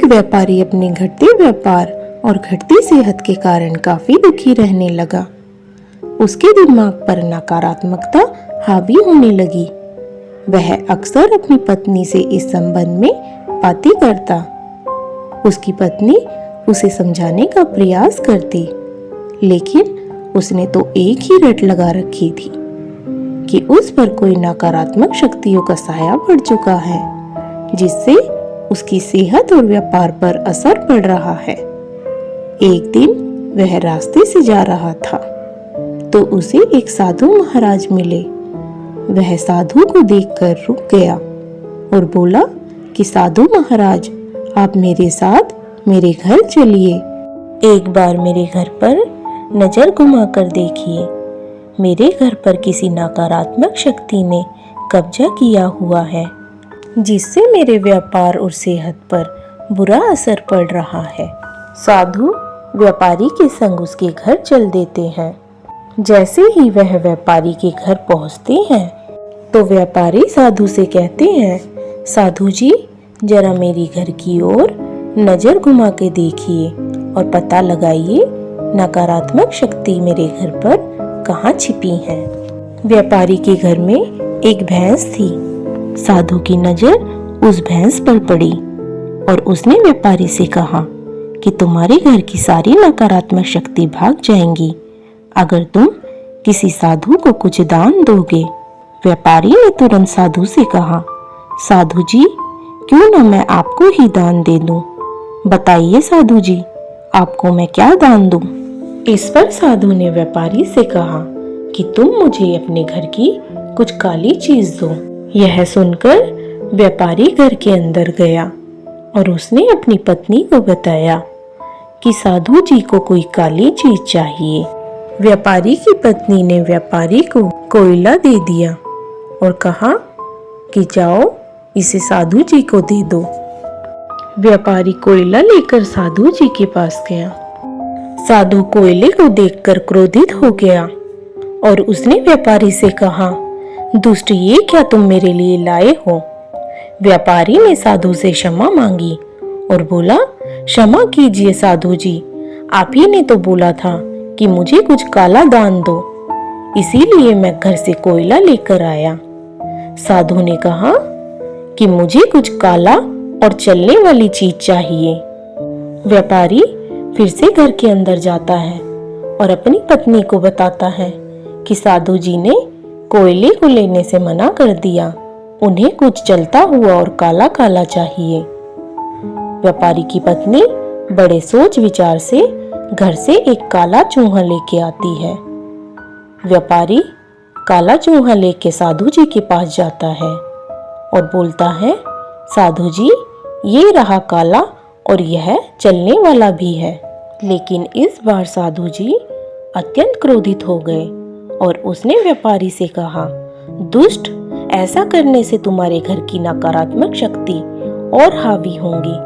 एक व्यापारी अपने घटते व्यापार और घटती सेहत के कारण काफी दुखी रहने लगा। उसके दिमाग पर नकारात्मकता हावी होने लगी। वह अक्सर अपनी पत्नी से इस संबंध में बातें करता। उसकी पत्नी उसे समझाने का प्रयास करती, लेकिन उसने तो एक ही रट लगा रखी थी कि उस पर कोई नकारात्मक शक्तियों का साया पड़ चुका है, जिससे उसकी सेहत और व्यापार पर असर पड़ रहा है। एक दिन वह रास्ते से जा रहा था तो उसे एक साधु महाराज मिले। वह साधु को देखकर रुक गया और बोला कि साधु महाराज, आप मेरे साथ मेरे घर चलिए। एक बार मेरे घर पर नजर घुमा कर देखिए। मेरे घर पर किसी नकारात्मक शक्ति ने कब्जा किया हुआ है, जिससे मेरे व्यापार और सेहत पर बुरा असर पड़ रहा है। साधु व्यापारी के संग उसके घर चल देते हैं। जैसे ही वह व्यापारी के घर पहुंचते हैं तो व्यापारी साधु से कहते हैं, साधु जी, जरा मेरी घर की ओर नजर घुमा के देखिए और पता लगाइए नकारात्मक शक्ति मेरे घर पर कहाँ छिपी है। व्यापारी के घर में एक भैंस थी। साधु की नजर उस भैंस पर पड़ी और उसने व्यापारी से कहा कि तुम्हारे घर की सारी नकारात्मक शक्ति भाग जाएंगी अगर तुम किसी साधु को कुछ दान दोगे। व्यापारी ने तुरंत साधु से कहा, साधु जी, क्यों न मैं आपको ही दान दे दूं। बताइए साधु जी, आपको मैं क्या दान दूं। इस पर साधु ने व्यापारी से कहा कि तुम मुझे अपने घर की कुछ काली चीज दो। यह सुनकर व्यापारी घर के अंदर गया और उसने अपनी पत्नी को बताया कि साधु जी को कोई काली चीज चाहिए। व्यापारी की पत्नी ने व्यापारी को कोयला दे दिया और कहा कि जाओ इसे साधु जी को दे दो। व्यापारी कोयला लेकर साधु जी के पास गया। साधु कोयले को देखकर क्रोधित हो गया और उसने व्यापारी से कहा, दुष्ट, ये क्या तुम मेरे लिए लाए हो। व्यापारी ने साधु से क्षमा मांगी और बोला, क्षमा कीजिए साधु जी, आप ही ने तो बोला था कि मुझे कुछ काला दान दो, इसीलिए मैं घर से कोयला लेकर आया। साधु ने कहा कि मुझे कुछ काला और चलने वाली चीज चाहिए। व्यापारी फिर से घर के अंदर जाता है और अपनी पत्नी को बताता है कि साधु जी ने कोयले को लेने से मना कर दिया, उन्हें कुछ जलता हुआ और काला काला चाहिए। व्यापारी की पत्नी बड़े सोच विचार से घर से एक काला चूहा लेके आती है। व्यापारी काला चूहा लेके साधु जी के पास जाता है और बोलता है, साधु जी, ये रहा काला और यह चलने वाला भी है। लेकिन इस बार साधु जी अत्यंत क्रोधित हो गए और उसने व्यापारी से कहा, दुष्ट, ऐसा करने से तुम्हारे घर की नकारात्मक शक्ति और हावी होंगी।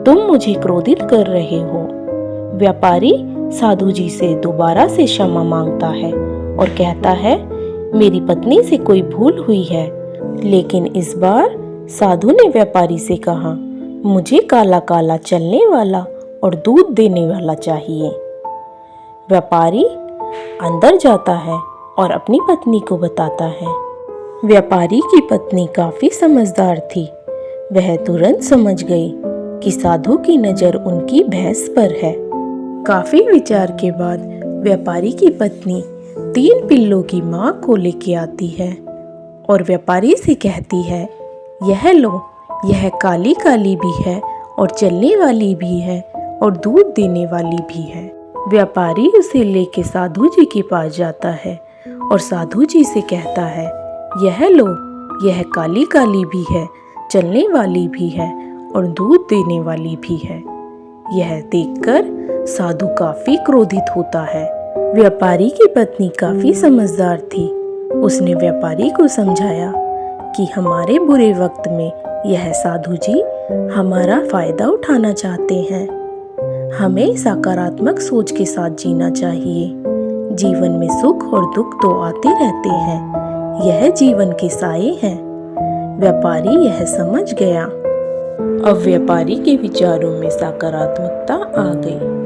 तुम मुझे क्रोधित कर रहे हो। व्यापारी साधु जी से दोबारा से क्षमा मांगता है और कहता है, मेरी पत्नी से कोई भूल हुई है। लेकिन इस बार साधु ने व्यापारी से कहा, मुझे काला काला चलने वाला और दूध देने वाला चाहिए। व्यापारी अंदर जाता है और अपनी पत्नी को बताता है। व्यापारी की पत्नी काफी समझदार थी। वह तुरंत समझ गई कि साधु की नजर उनकी भैंस पर है। काफी विचार के बाद व्यापारी की पत्नी 3 पिल्लों की मां को लेके आती है और व्यापारी से कहती है, यह लो, यह काली काली भी है और चलने वाली भी है और दूध देने वाली भी है। व्यापारी उसे लेके साधु जी के पास जाता है और साधु जी से कहता है, यह लो, यह काली काली भी है, चलने वाली भी है और दूध देने वाली भी है। यह देखकर साधु काफी क्रोधित होता है। व्यापारी की पत्नी काफी समझदार थी। उसने व्यापारी को समझाया कि हमारे बुरे वक्त में यह साधु जी हमारा फायदा उठाना चाहते हैं। हमें सकारात्मक सोच के साथ जीना चाहिए। जीवन में सुख और दुख तो आते रहते हैं, यह जीवन के साये हैं। व्यापारी यह समझ गया अब व्यापारी के विचारों में सकारात्मकता आ गई।